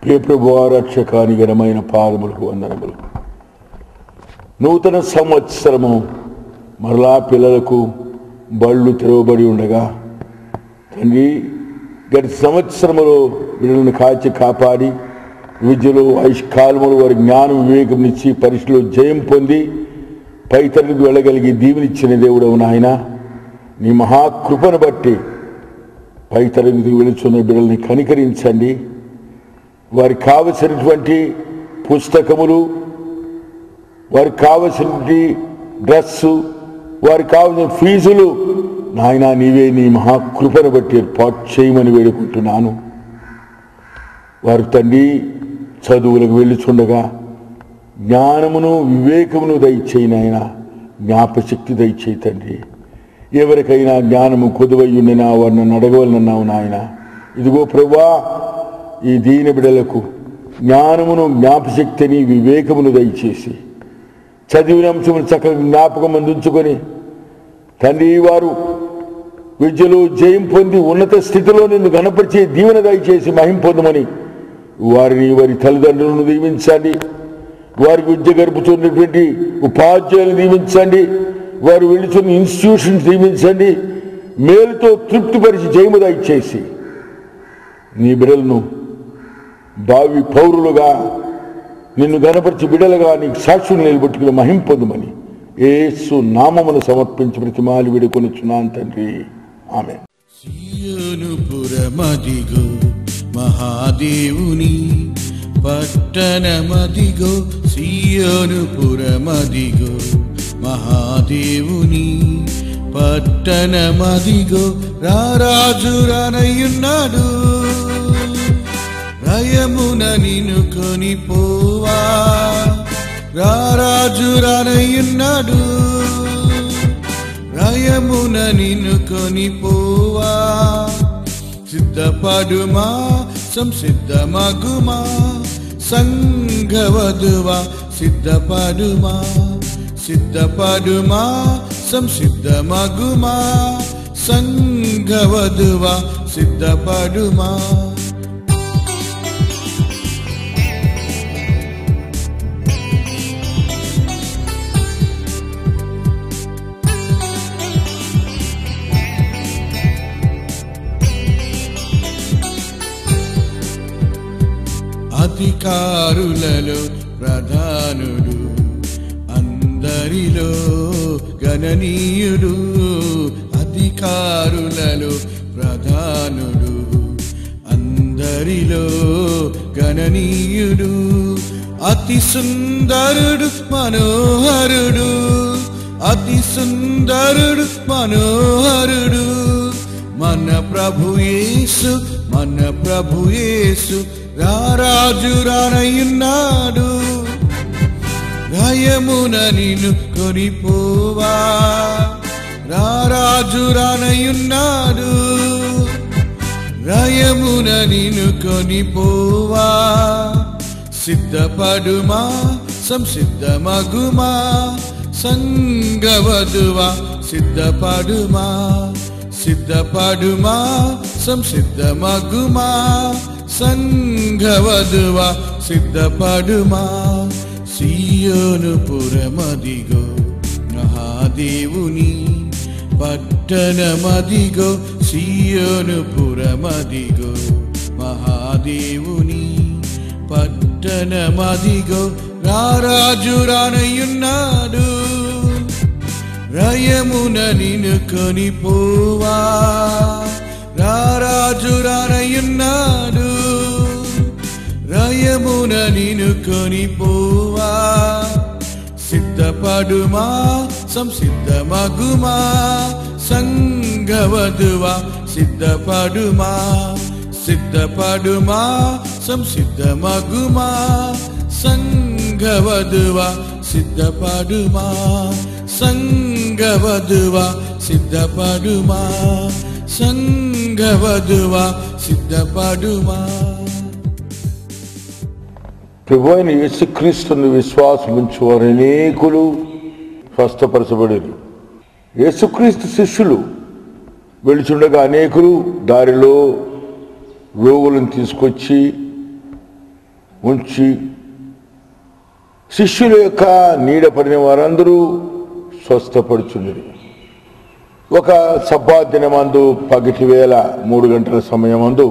ప్రియ ప్రభువా రక్షకాని ఘనమైన పాదములకు వందనములు. నూతన సంవత్సరము మరలా పిల్లలకు బళ్ళు తెరవబడి ఉండగా తండ్రి గత సంవత్సరములో వీళ్ళని కాచి కాపాడి విద్యలో ఆయుష్కాలములు వారి జ్ఞానం వివేకం ఇచ్చి పరీక్షలో జయం పొంది పై తరగతికి వెళ్ళగలిగి దీవెనిచ్చిన దేవుడవు నాయన, నీ మహాకృపను బట్టి పై తరగతికి వెళుచున్న బిడ్డల్ని కనికరించండి. వారికి కావలసినటువంటి పుస్తకములు, వారికి కావలసినటువంటి డ్రెస్సు, వారికి కావలసిన ఫీజులు నాయన నీవే నీ మహాకృపను బట్టి ఏర్పాటు చేయమని వేడుకుంటున్నాను. వారి తండ్రి చదువులకు వెళ్ళుచుండగా జ్ఞానమును వివేకమును దయచేయి నాయన, జ్ఞాపశక్తి దయచేయి తండ్రి. ఎవరికైనా జ్ఞానము కొదువై ఉండినా వారిని అడగవలనన్నావు నాయన. ఇదిగో ప్రభువా, ఈ దీన బిడ్డలకు జ్ఞానమును జ్ఞాపశక్తిని వివేకమును దయచేసి చదివిన అంశమును చక్కగా జ్ఞాపకం అందించుకొని తండ్రి వారు విద్యలో జయం పొంది ఉన్నత స్థితిలో నిన్ను గణపరిచే దీవెన దయచేసి మహిం పొందమని వారిని వారి తల్లిదండ్రులను దీవించండి. వారికి విద్య గడుపుతున్నటువంటి ఉపాధ్యాయులను దీవించండి. వారు వెళుతున్న ఇన్స్టిట్యూషన్స్ దీవించండి. మేలుతో తృప్తిపరిచి జయము దయచేసి నీ బిడ్డలను భావి పౌరులుగా నిన్ను గణపరిచి బిడ్డలుగా నీకు సాక్షులు నిలబెట్టుకుని మహిం పొందమని యేసు నామమును సమర్పించి ప్రతిమాలు వేడుకొనుచున్నాను తండ్రి. ఆమేన్. సియోను పురమదిగో మహాదేవుని పట్టణమదిగో, సియోను పురమదిగో మహాదేవుని పట్టణమదిగో, రారాజు రానయ్యున్నాడు, రయమున నిన్ను కొనిపోవా, రారాజు రానయ్యున్నాడు, రయమున నిన్ను కొనిపోవా. సిద్ధపడుమా సంసిద్ధమగుమా సంఘవధువా, సిద్ధపడుమా సిద్ధపడుమా సంసిద్ధమగుమా సంఘవధువా, సిద్ధపడుమా. అధికారులలో ప్రధానుడు, అందరిలో గణనీయుడు, అధికారులలో ప్రధానుడు, అందరిలో గణనీయుడు, అతి సుందరుడు మనోహరుడు, అతి సుందరుడు మనోహరుడు, మన ప్రభు యేసు, మన ప్రభు యేసు, రారాజు రానయ్యున్నాడు, రయమున నిన్ను కొనిపోవా, రారాజు రానయ్యున్నాడు, రయమున నిన్ను కొనిపోవా. సిద్ధపడుమా సంసిద్ధమగుమా సంఘవధువా, సిద్ధపడుమా సిద్ధపడుమా సంసిద్ధమగుమా సంఘవధువా, సిద్ధపడుమా. సియోను పురమదిగో మహాదేవుని పట్టణమదిగో, సియోను పురమదిగో మహాదేవుని పట్టణమదిగో, రారాజు రానయ్యున్నాడు, రయమున నిన్ను కొనిపోవా, రారాజు రానయ్యున్నాడు, రయమున నిన్ను కొనిపోవా. సిద్ధపడుమా సంసిద్ధమగుమా సంఘవధువా, సిద్ధపడుమా సిద్ధపడుమా సంసిద్ధమగుమా సంఘవధువా, సిద్ధపడుమా సంఘవధువా, సిద్ధపడుమా సంఘవధువా, సిద్ధపడుమా. ప్రభు అయిన యేసుక్రీస్తుని విశ్వాసం ఉంచువారు అనేకులు స్వస్థపరచబడారు. యేసుక్రీస్తు శిష్యులు వెళుచుండగా అనేకులు దారిలో రోగులను తీసుకొచ్చి ఉంచి శిష్యుల యొక్క నీడ పడిన వారందరూ స్వస్థపడుచుండిరి. ఒక సబ్బాత్ దినమందు పగటి వేళ 3 గంటల సమయమందు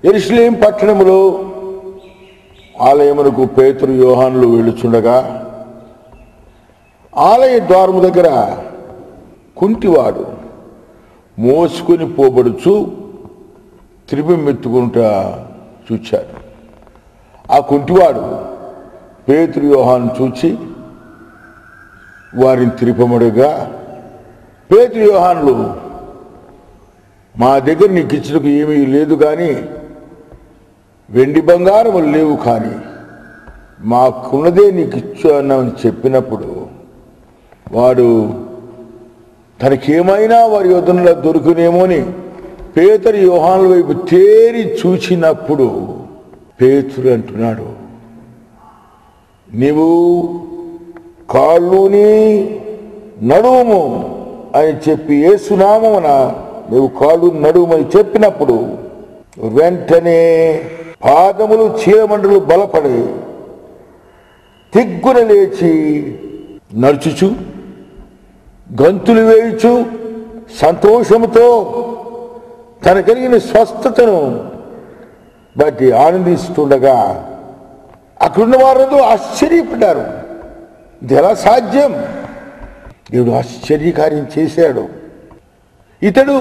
యెరూషలేము పట్టణములో ఆలయమునకు పేతురు యోహానులు వెళ్ళుచుండగా ఆలయ ద్వారము దగ్గర కుంటివాడు మోసుకొని పోబడుచు త్రిబిమ్మెత్తుకుంటా చూచాడు. ఆ కుంటివాడు పేతురు యోహాను చూచి వారిని త్రిపముడుగా, పేతురు యోహానులు, మా దగ్గర నీకు ఇచ్చినకు ఏమీ లేదు, కానీ వెండి బంగారములు లేవు, కానీ మాకున్నదే నీకు ఇచ్చానని చెప్పినప్పుడు వాడు తనకేమైనా వారి యొద్దలో దొరుకునేమోని పేతురు యోహానుల వైపు తేరి చూచినప్పుడు పేతురు అంటున్నాడు, నీవు కాళ్ళుని నడువుము అని చెప్పి, యేసునామమున నీవు కాళ్ళు నడువుమని చెప్పినప్పుడు వెంటనే పాదములు చీలమండలు బలపడి తిగ్గున లేచి నడుచుచు గంతులు వేయుచు సంతోషముతో తన కలిగిన స్వస్థతను బట్టి ఆనందిస్తుండగా అక్కడున్న వారందరూ ఆశ్చర్యపడ్డారు. ఇది ఎలా సాధ్యం? దేవుడు ఆశ్చర్యకార్యం చేశాడు. ఇతడు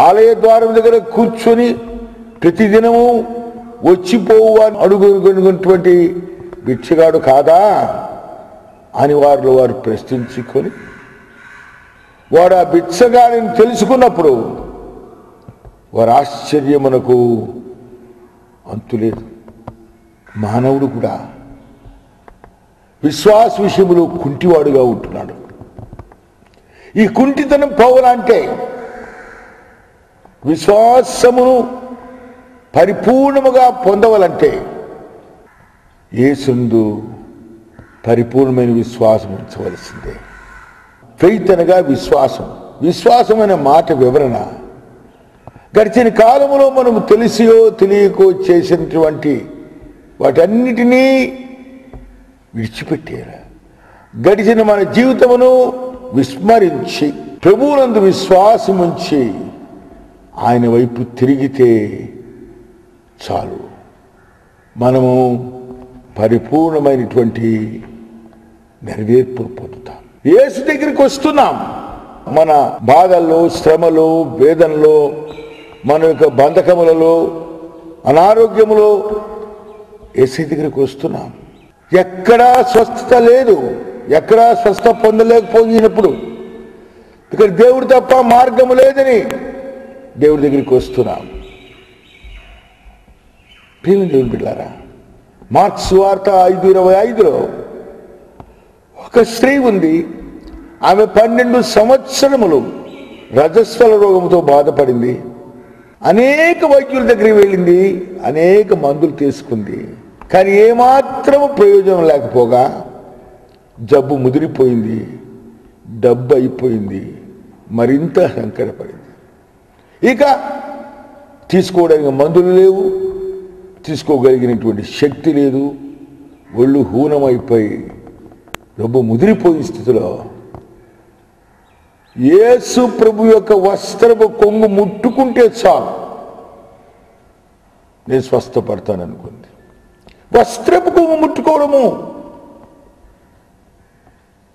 ఆలయ ద్వారం దగ్గర కూర్చొని ప్రతిదినము వచ్చిపోవు అని అడుగునుకున్నటువంటి భిక్షగాడు కాదా అని వారు ప్రశ్నించుకొని, వాడు ఆ భిక్షగాడిని తెలుసుకున్నప్పుడు వారి ఆశ్చర్యమునకు అంతులేదు. మానవుడు కూడా విశ్వాస విషయంలో కుంటివాడుగా ఉంటున్నాడు. ఈ కుంటితనం పోవాలంటే, విశ్వాసమును పరిపూర్ణముగా పొందవాలంటే యేసునందు పరిపూర్ణమైన విశ్వాసం ఉంచవలసిందే. ఫెయిత్ అనగా విశ్వాసం. విశ్వాసం అనే మాట వివరణ గడిచిన కాలంలో మనం తెలిసియో తెలియకో చేసినటువంటి వాటన్నిటినీ విడిచిపెట్టారు. గడిచిన మన జీవితమును విస్మరించి ప్రభువునందు విశ్వాసం ఉంచి ఆయన వైపు తిరిగితే చాలు, మనము పరిపూర్ణమైనటువంటి నెరవేర్పు పొందుతాం. యేసు దగ్గరికి వస్తున్నాం. మన బాధల్లో, శ్రమలో, వేదనలో, మన యొక్క బంధకములలో, అనారోగ్యములో యేసు దగ్గరికి వస్తున్నాం. ఎక్కడా స్వస్థత లేదు, ఎక్కడా స్వస్థత పొందలేకపోయినప్పుడు ఇక్కడ దేవుడు తప్ప మార్గము లేదని దేవుడి దగ్గరికి వస్తున్నాం. ప్రియమైన దేవుని బిడ్డలారా, మార్క్స్ సువార్త 5:25లో ఒక స్త్రీ ఉంది. ఆమె 12 సంవత్సరములు రజస్వల రోగంతో బాధపడింది. అనేక వైద్యుల దగ్గరికి వెళ్ళింది, అనేక మందులు తీసుకుంది, కానీ ఏమాత్రము ప్రయోజనం లేకపోగా జబ్బు ముదిరిపోయింది, డబ్బు అయిపోయింది, మరింత సంకటపడింది. ఇక తీసుకోవడానికి మందులు లేవు, తీసుకోగలిగినటువంటి శక్తి లేదు, ఒళ్ళు హూనమైపోయి డబ్బు ముదిరిపోయిన స్థితిలో యేసు ప్రభు యొక్క వస్త్రపు కొంగు ముట్టుకుంటే చాలు నేను స్వస్థపడతాను అనుకుంది. వస్త్రపు కొంగు ముట్టుకోవడము,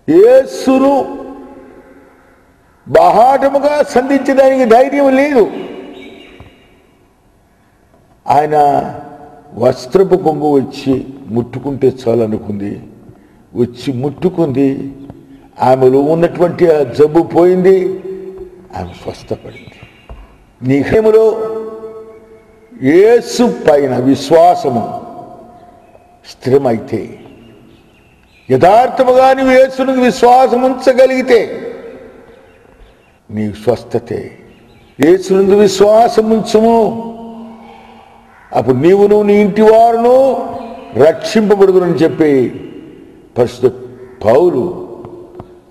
యేసును బాహాటముగా సంధించడానికి ధైర్యం లేదు. ఆయన వస్త్రపు కొంగు వచ్చి ముట్టుకుంటే చాలు అనుకుంది. వచ్చి ముట్టుకుంది, ఆమెలో ఉన్నటువంటి ఆ జబ్బు పోయింది, ఆమె స్వస్థపడింది. నీ హృదయములో యేసు పైన విశ్వాసము స్థిరమైతే, యథార్థముగా నీవు యేసునికి విశ్వాసం ఉంచగలిగితే నీ స్వస్థతే. యేసునందు విశ్వాసం ఉంచుము, అప్పుడు నీవును నీ ఇంటి వారును రక్షింపబడుదురని చెప్పి పరిశుద్ధ పౌలు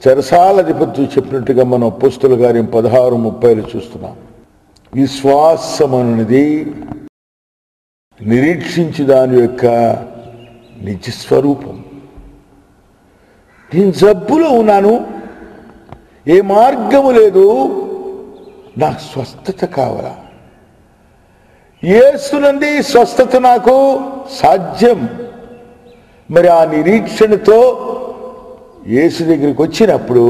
చెరసాల అధిపతి చెప్పినట్టుగా మనం అపోస్తలుల కార్యం 16:30 చూస్తున్నాం. విశ్వాసం అనేది నిరీక్షించి దాని యొక్క నిజస్వరూపం. నేను జబ్బులో ఉన్నాను, ఏ మార్గము లేదు, నాకు స్వస్థత కావాలా? యేసునందు స్వస్థత నాకు సాధ్యం. మరి ఆ నిరీక్షణతో యేసు దగ్గరికి వచ్చినప్పుడు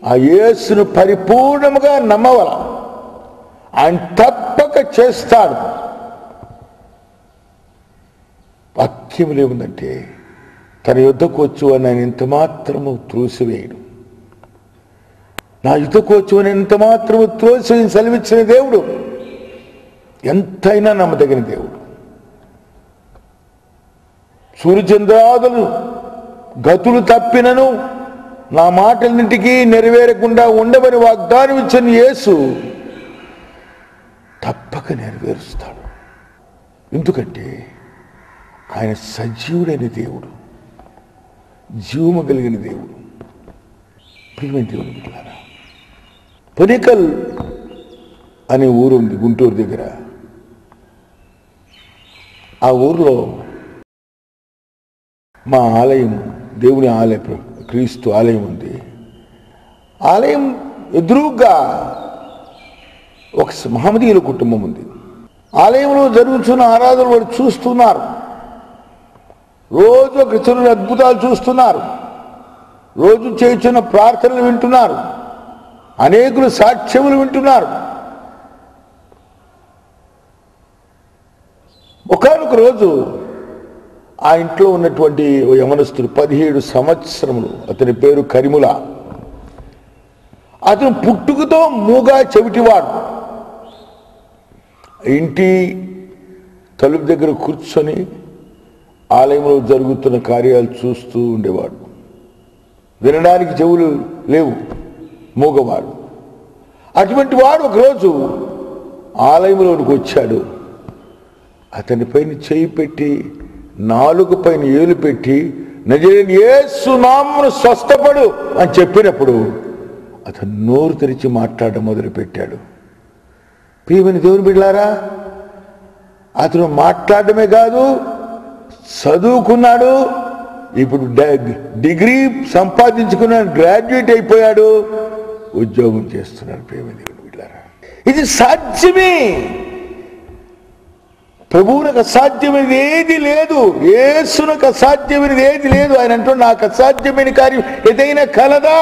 ఆ యేసును పరిపూర్ణముగా నమ్మవల. ఆయన తప్పక చేస్తాడు. వాక్యములు ఏముందంటే తన యుద్ధకు వచ్చు అని ఆయన ఎంత మాత్రము త్రోసివేయడు. నా యుద్ధకు వచ్చు అని ఎంత మాత్రము త్రోసివేయి సెలవిచ్చిన దేవుడు ఎంతైనా నమ్మదగిన దేవుడు. సూర్యచంద్రాదులు గతులు తప్పినను నా మాటలన్నింటికీ నెరవేరకుండా ఉండమని వాగ్దానం ఇచ్చిన యేసు తప్పక నెరవేరుస్తాడు. ఎందుకంటే ఆయన సజీవుడైన దేవుడు, జీవము కలిగిన దేవుడు. ప్రియమైన దేవుని బిడ్డలారా, పొనికల్ అనే ఊరు ఉంది గుంటూరు దగ్గర. ఆ ఊర్లో మా ఆలయం, దేవుని ఆలయం, క్రీస్తు ఆలయం ఉంది. ఆలయం ఎదురుగా ఒక మహమ్మదీయుల కుటుంబం ఉంది. ఆలయంలో జరుగుతున్న ఆరాధనలు వారు చూస్తున్నారు. రోజు ఒక చిన్న అద్భుతాలు చూస్తున్నారు. రోజు చేస్తున్న ప్రార్థనలు వింటున్నారు. అనేకులు సాక్ష్యములు వింటున్నారు. ఒకనొక రోజు ఆ ఇంట్లో ఉన్నటువంటి ఓ యవనస్తుడు 17 సంవత్సరములు, అతని పేరు కరిముల. అతను పుట్టుకతో మూగా చెవిటివాడు. ఇంటి తలుపు దగ్గర కూర్చొని ఆలయంలో జరుగుతున్న కార్యాలు చూస్తూ ఉండేవాడు. వినడానికి చెవులు లేవు, మూగవాడు. అటువంటి వాడు ఒకరోజు ఆలయంలోనికి వచ్చాడు. అతని పైన చేయి పెట్టి, నాలుగు పైన ఏలు పెట్టి, నజరేయుడైన యేసు నామమున స్వస్థపడు అని చెప్పినప్పుడు అతను నోరు తెరిచి మాట్లాడడం మొదలుపెట్టాడు. ప్రియమైన దేవుని బిడ్డలారా, అతను మాట్లాడమే కాదు, చదువుకున్నాడు. ఇప్పుడు డిగ్రీ సంపాదించుకున్నాడు, గ్రాడ్యుయేట్ అయిపోయాడు, ఉద్యోగం చేస్తున్నాడు. ప్రియమైన దేవుని బిడ్డలారా, ఇది సాధ్యమే. ప్రభువునకు అసాధ్యమైనది ఏది లేదు, యేసునకు అసాధ్యమైనది ఏది లేదు. ఆయన అంటూ నాకు అసాధ్యమైన కార్యం ఏదైనా కలదా?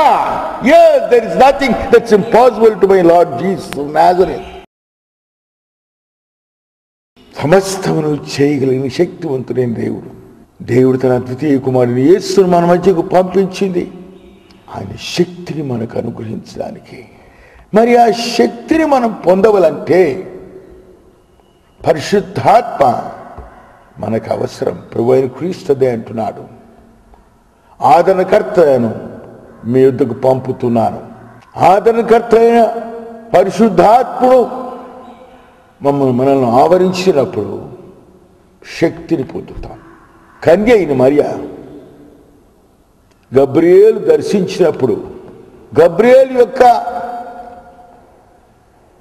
Yes, there is nothing that's impossible to my Lord Jesus of Nazareth. సమస్తమును చేయగలిగిన శక్తివంతుడైన దేవుడు. దేవుడు తన ద్వితీయ కుమారుని యేసును మన మధ్యకు పంపించింది ఆయన శక్తిని మనకు అనుగ్రహించడానికి. మరి ఆ శక్తిని మనం పొందవాలంటే పరిశుద్ధాత్మ మనకు అవసరం. ప్రభువైన క్రీస్తు అదే అంటున్నాడు, ఆదరణకర్తను మీ యొద్దకు పంపుతున్నాను. ఆదరణకర్త అయిన పరిశుద్ధాత్ముడు మనల్ని ఆవరించినప్పుడు శక్తిని పొందుతాం. కన్య అయిన మరియ గబ్రియేలు దర్శించినప్పుడు, గబ్రియేలు యొక్క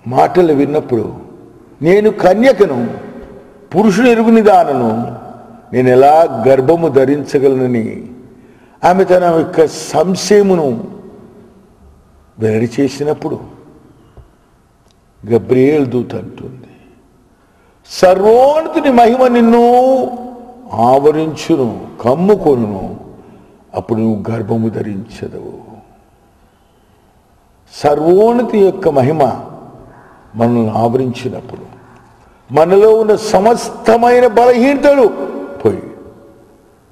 మాటలు విన్నప్పుడు, నేను కన్యకను, పురుషుని ఎరుగుని దానను, నేను ఎలా గర్భము ధరించగలనని ఆమె తన యొక్క సంశయమును వెల్లడి చేసినప్పుడు గబ్రియేలు దూత అంటుంది, సర్వోన్నతుని మహిమ నిన్ను ఆవరించును, కమ్ముకొనును, అప్పుడు నువ్వు గర్భము ధరించదవు. సర్వోన్నతి యొక్క మహిమ మనల్ని ఆవరించినప్పుడు మనలో ఉన్న సమస్తమైన బలహీనతలు పోయి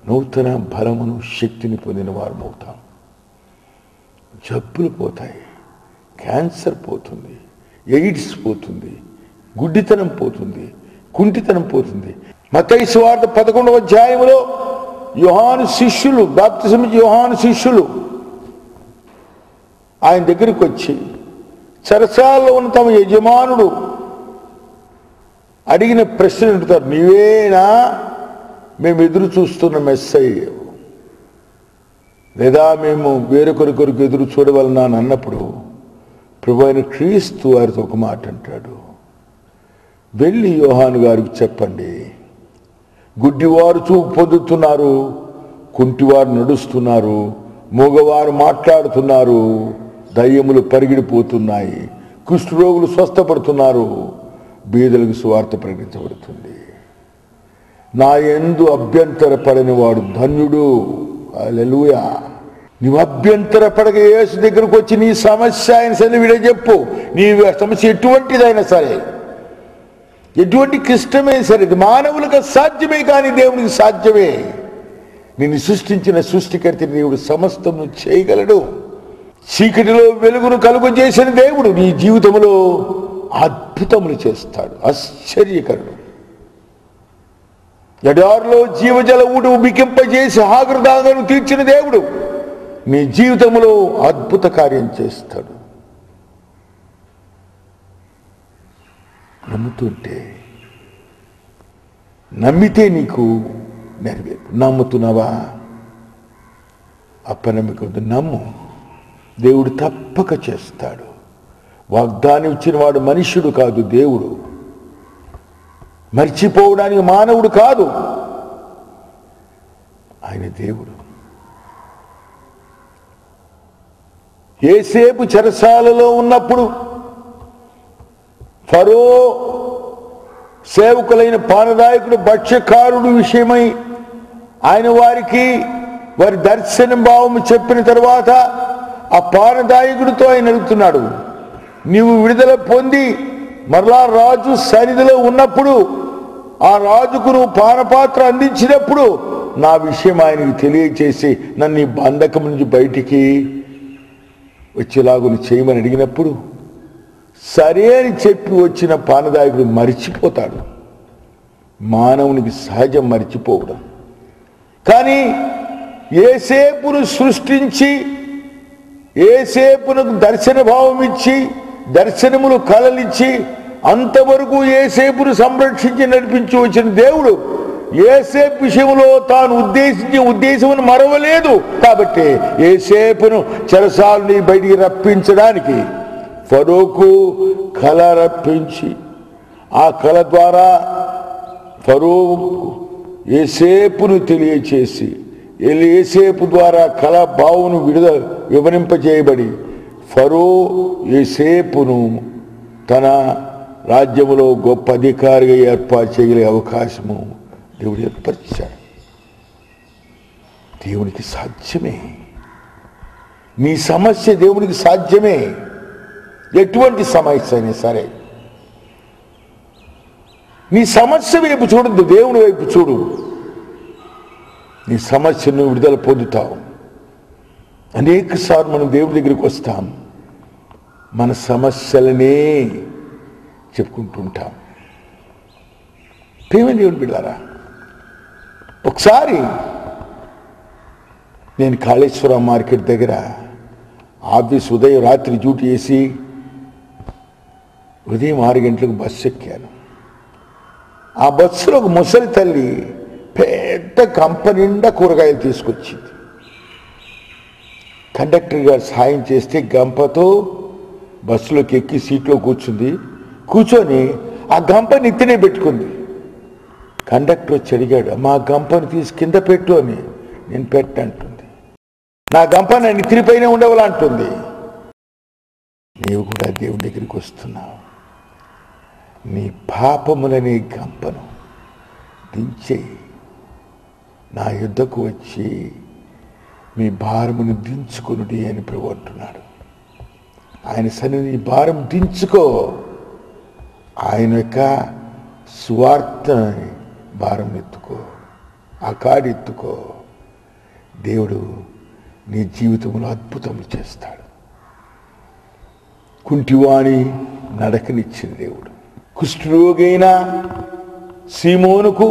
నూతన బలమును, శక్తిని పొందిన వారు అవుతాం. జబ్బులు పోతాయి, క్యాన్సర్ పోతుంది, ఎయిడ్స్ పోతుంది, గుడ్డితనం పోతుంది, కుంటితనం పోతుంది. మత్తయి సువార్త 11వ అధ్యాయంలో యోహాను శిష్యులు, బాప్తిసం ఇచ్చే యోహాను శిష్యులు ఆయన దగ్గరికి వచ్చి చెరసాలలో ఉన్న తమ యజమానుడు అడిగిన ప్రశ్న అడుగుతారు, నీవేనా మేము ఎదురు చూస్తున్న మెస్సయ్య, లేదా మేము వేరొకరి కొరకు ఎదురు చూడవలనా అని అన్నప్పుడు ప్రభువైన క్రీస్తు వారితో ఒక మాట అంటాడు, వెళ్ళి యోహాను గారికి చెప్పండి, గుడ్డివారు చూపు పొందుతున్నారు, కుంటివారు నడుస్తున్నారు, మూగవారు మాట్లాడుతున్నారు, దయ్యములు పరిగెడిపోతున్నాయి, కుష్ఠరోగులు స్వస్థపడుతున్నారు, బీదలకు సువార్త ప్రకటించబడుతుంది. నా యందు అభ్యంతరపడని వాడు ధన్యుడు. హల్లెలూయా. నువ్వు అభ్యంతరపడక యేసు దగ్గరకు వచ్చి నీ సమస్య ఆయన సన్నిధిలో చెప్పు. నీ సమస్య ఎటువంటిదైనా సరే, ఎటువంటి క్లిష్టమే సరే, ఇది మానవులకు సాధ్యమే కానీ దేవునికి సాధ్యమే. నిన్ను సృష్టించిన సృష్టికర్త దేవుడు సమస్తము చేయగలడు. చీకటిలో వెలుగును కలుగజేసిన దేవుడు నీ జీవితంలో అద్భుతములు చేస్తాడు. ఆశ్చర్యకరుడు. ఎడారిలో జీవజల ఊడు బికింపజేసి ఆగ్రదాగను తీర్చిన దేవుడు నీ జీవితంలో అద్భుత కార్యం చేస్తాడు. నమ్మితే నీకు నెరవేరు. నమ్ముతున్నావా? అపనమ్మిక వద్దు, నమ్ము. దేవుడు తప్పక చేస్తాడు. వాగ్దానం ఇచ్చిన వాడు మనుష్యుడు కాదు, దేవుడు. మర్చిపోవడానికి మానవుడు కాదు, ఆయన దేవుడు. యోసేపు చెరసాలలో ఉన్నప్పుడు ఫరో సేవకులైన పానదాయకుడు భక్ష్యకారుడు విషయమై ఆయన వారికి వారి దర్శనం భావము చెప్పిన తర్వాత ఆ పానదాయకుడితో ఆయన అడుగుతున్నాడు, నీవు విడుదల పొంది మరలా రాజు సన్నిధిలో ఉన్నప్పుడు ఆ రాజుకు నువ్వు పానపాత్ర అందించినప్పుడు నా విషయం ఆయనకు తెలియచేసి నన్ను ఈ బంధకం నుంచి బయటికి వచ్చేలాగును చేయమని అడిగినప్పుడు సరే అని చెప్పి వచ్చిన పానదాయకుడు మరిచిపోతాడు. మానవునికి సహజం మరిచిపోవడం. కానీ యోసేపును సృష్టించి యోసేపునకు దర్శన భావం ఇచ్చి దర్శనములు కలలిచ్చి అంతవరకు యోసేపును సంరక్షించి నడిపించి వచ్చిన దేవుడు యోసేపు విషయంలో తాను ఉద్దేశించిన ఉద్దేశమును మరవలేదు. కాబట్టి యోసేపును చెరసాలని బయటికి రప్పించడానికి ఫరోకు కళ రప్పించి ఆ కళ ద్వారా ఫరోకు యోసేపును తెలియచేసి యోసేపు ద్వారా కళ భావమును వివరింపజేయబడి ఫరో యోసేపును తన రాజ్యములో గొప్ప అధికారిగా ఏర్పాటు చేయగలిగే అవకాశము దేవుడు ఏర్పరిచాడు. దేవునికి సాధ్యమే. నీ సమస్య దేవునికి సాధ్యమే. ఎటువంటి సమస్య అయినా సరే నీ సమస్య వైపు చూడద్దు, దేవుని వైపు చూడు. నీ సమస్యను విడుదల పొందుతావు. అనేక సార్లు మనం దేవుడి దగ్గరికి వస్తాం, మన సమస్యలనే చెప్పుకుంటుంటాం. ప్రేమ దేవుని బిడ్డలారా, ఒకసారి నేను కాళేశ్వరం మార్కెట్ దగ్గర ఆఫీస్ ఉదయం రాత్రి డ్యూటీ చేసి ఉదయం 6 గంటలకు బస్సు ఎక్కాను. ఆ బస్సులో ఒక ముసలి తల్లి పెద్ద కంపెనీ నిండా కూరగాయలు తీసుకొచ్చింది. కండక్టర్ గారు సాయం చేస్తే గంపతో బస్సులోకి ఎక్కి సీట్లో కూర్చొని ఆ గంపని ఎత్తినే పెట్టుకుంది. కండక్టర్ వచ్చి అడిగాడు, మా గంపని తీసి కింద పెట్టు అని. నేను పెట్టంటుంది. నా గంప నా నెత్తిపైన ఉండవాలంటుంది. నీవు కూడా దేవుడి దగ్గరికి వస్తున్నావు. నీ పాపములనే గంపను దించే నా యుద్ధకు వచ్చి మీ భారమును దించుకునుడి అని ప్రభు అంటున్నాడు. ఆయన సన్నిధి నీ భారం దించుకో. ఆయన యొక్క స్వార్థ భారం ఎత్తుకో, ఆ కాడి ఎత్తుకో. దేవుడు నీ జీవితంలో అద్భుతములు చేస్తాడు. కుంటివాణి నడకనిచ్చిన దేవుడు, కుష్ఠరోగైన సీమోనుకు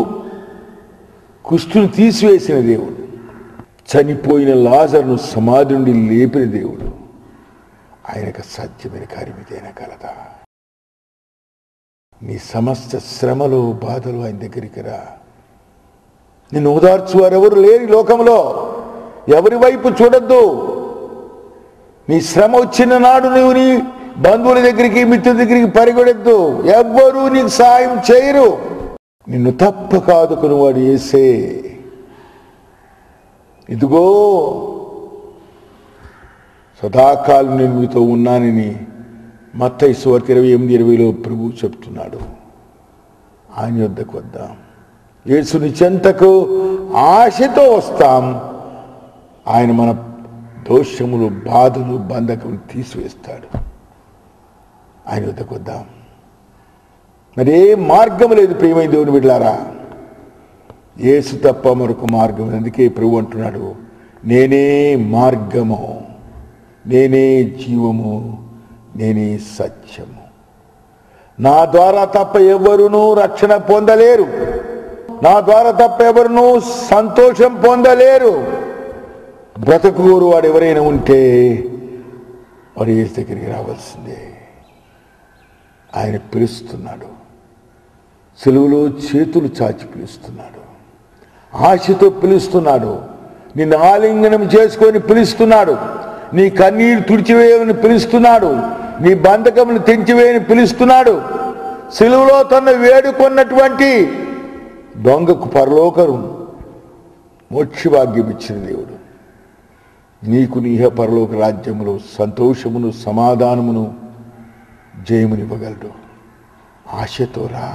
కుష్ఠును తీసివేసిన దేవుడు, చనిపోయిన లాజరును సమాధి నుండి లేపిన దేవుడు. ఆయనకు సాధ్యమైన కార్యం ఇదైనా కలదా? నీ సమస్త శ్రమలు బాధలు ఆయన దగ్గరికి రా. నిన్ను ఓదార్చువారు ఎవరు లేరు లోకంలో. ఎవరి వైపు చూడద్దు. నీ శ్రమ వచ్చిన నాడు నువ్వు నీ బంధువుల దగ్గరికి, మిత్రుల దగ్గరికి పరిగెడద్దు. ఎవ్వరూ నీకు సాయం చేయరు. నిన్ను తప్పక ఆదుకుని వాడు యేసే. ఇదిగో సదాకాలం నేను మీతో ఉన్నానని మత్తయి సువార్త 28:20 ప్రభువు చెప్తున్నాడు. ఆయన యొద్దకు వద్దాం. యేసుని చెంతకు ఆశతో వస్తాం. ఆయన మన దోషములు, బాధలు, బంధకములు తీసివేస్తాడు. ఆయన యొద్దకు వద్దాం. మరి ఏ మార్గం లేదు ప్రియమైన దేవుని బిడ్డలారా. యేసు తప్ప మరొక మార్గం. అందుకే ప్రభు అంటున్నాడు, నేనే మార్గము, నేనే జీవము, నేనే సత్యము. నా ద్వారా తప్ప ఎవరునూ రక్షణ పొందలేరు. నా ద్వారా తప్ప ఎవరునూ సంతోషం పొందలేరు. బ్రతకూరు వాడు ఎవరైనా ఉంటే వాడు యేసు దగ్గరికి రావాల్సిందే. ఆయన పిలుస్తున్నాడు. సెలువులో చేతులు చాచి పిలుస్తున్నాడు. ఆశతో పిలుస్తున్నాడు. నిన్ను ఆలింగనం చేసుకొని పిలుస్తున్నాడు. నీ కన్నీరు తుడిచివేయమని పిలుస్తున్నాడు. నీ బంధకమును తెంచివేయని పిలుస్తున్నాడు. సెలువులో తన వేడుకొన్నటువంటి దొంగకు పరలోకం మోక్షభాగ్యం ఇచ్చిన దేవుడు నీకు నీ పరలోక రాజ్యములో సంతోషమును, సమాధానమును, జయమునివ్వగలడు. ఆశతో రా.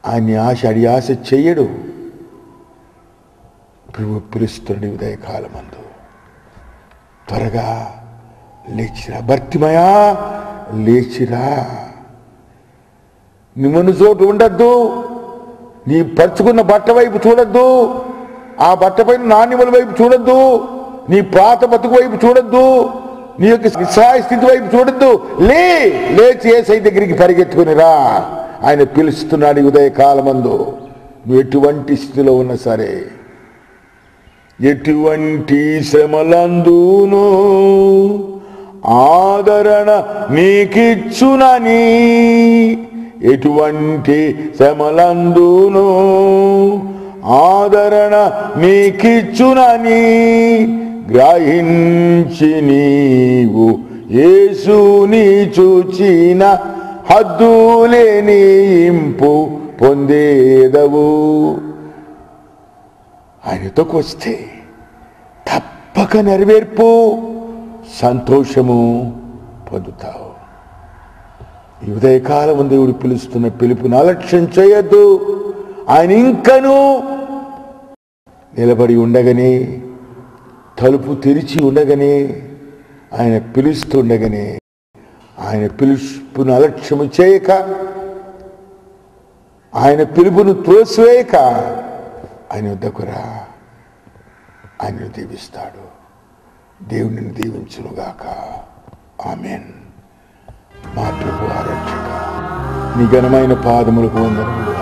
ఆయన అడి ఆశ చెయ్యడు. ప్రభు పిలుస్తున్న ఉదయకాలమందు త్వరగా లేచిరా. భర్తిమయా లేచిరా. నిమ్మను చోటు ఉండద్దు. నీ పరుచుకున్న బట్ట వైపు చూడద్దు. ఆ బట్ట పైన నాణ్యముల వైపు చూడద్దు. నీ పాత బతుకు వైపు చూడద్దు. నీ యొక్క నిస్సహాయ స్థితి వైపు చూడద్దు. లేచి యేసయ్య దగ్గరికి పరిగెత్తుకుని రా. ఆయన పిలుస్తున్నాడు ఉదయకాలమందు. నువ్వు ఎటువంటి స్థితిలో ఉన్నా సరే, ఎటువంటి శ్రమలందును ఆదరణ నీకిచ్చునని, ఎటువంటి శ్రమలందును ఆదరణ నీకిచ్చునని గ్రహించి నీవు యేసుని చూచిన హద్దులేని ఇంపు పొందేదవు. ఆయనతో వస్తే తప్పక నెరవేర్పు, సంతోషము పొందుతావు. ఈ ఉదయకాలం దేవుడు పిలుస్తున్న పిలుపును అలక్ష్యం చేయొద్దు. ఆయన ఇంకను నిలబడి ఉండగానే, తలుపు తెరిచి ఉండగానే, ఆయన పిలుస్తుండగానే, ఆయన పిలుపును అలక్ష్యము చేయక, ఆయన పిలుపును త్రోసివేయక ఆయన వద్దకు రా. ఆయనను దీవిస్తాడు. దేవుడిని దీవించునుగాక. ఆమేన్. మా ప్రభు రక్షక, నీ ఘనమైన పాదములకు వందనములు.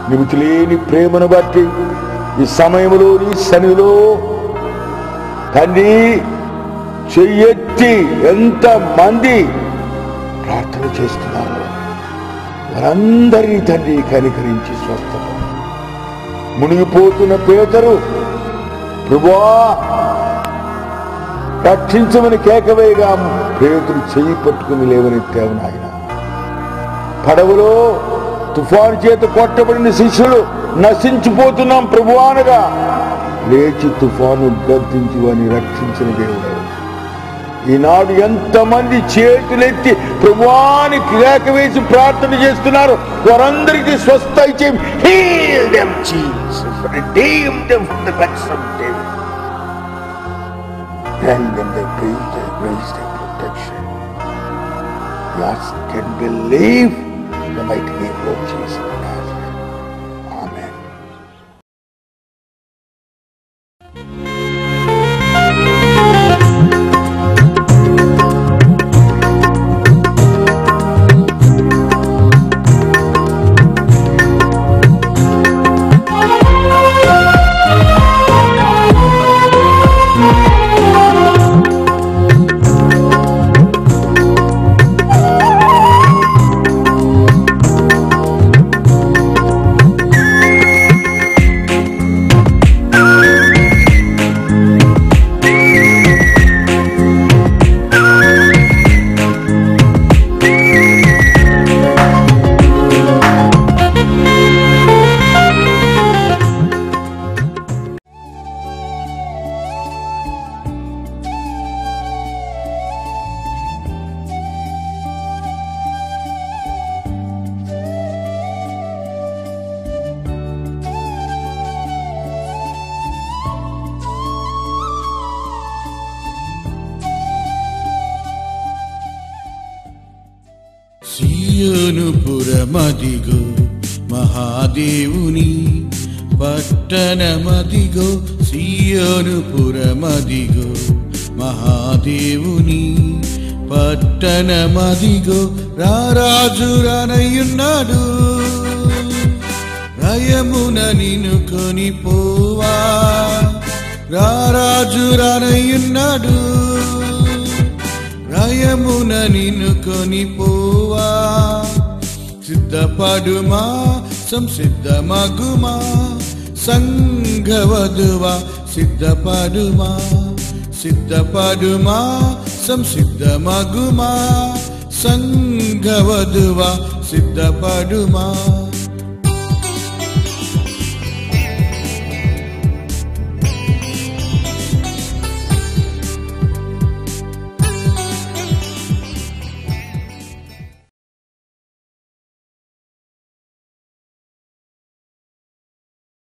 నిమితిలేని ప్రేమను బట్టి ఈ సమయంలో నీ సన్నిధిలో తండ్రి చెయ్యెత్తి ఎంతమంది ప్రార్థన చేస్తున్నారు, వారందరినీ తండ్రి కనికరించి స్వస్థత. మునిగిపోతున్న పేతురు, ప్రభువా రక్షించమని కేకవేగా పేతురు చెయ్యి పట్టుకుని లేవనెత్తావు నాయన. పడవలో తుఫాను చేత కొట్టబడిన శిష్యులు నశించిపోతున్నాం ప్రభువానగా లేచి తుఫాను గద్దించి వారిని రక్షించిన దేవుడు. ఈనాడు ఎంతమంది చేతులెత్తి ప్రభువానికి కేక వేసి ప్రార్థన చేస్తున్నారు, వారందరికీ స్వస్థ ఇచ్చే. Heal them, Jesus. Redeem them from the backs of David. Grant them their grace, their protection. We ask and believe in the mighty name of Jesus. Amen. సియోను పురమదిగో మహాదేవుని పట్టణమదిగో, సియోను పురమదిగో మహాదేవుని పట్టణమదిగో. రారాజు రానయ్యున్నాడు, రయమున నిన్ను కొనిపోవా. రారాజు రానయ్యున్నాడు, రయమున నిన్ను కొనిపోవా. సిద్ధపడుమా, సంసిద్ధమగుమా, సంఘవధువా. సిద్ధపడుమా, సిద్ధపడుమా, సంసిద్ధమగుమా, సంఘవధువా. సిద్ధపడుమా.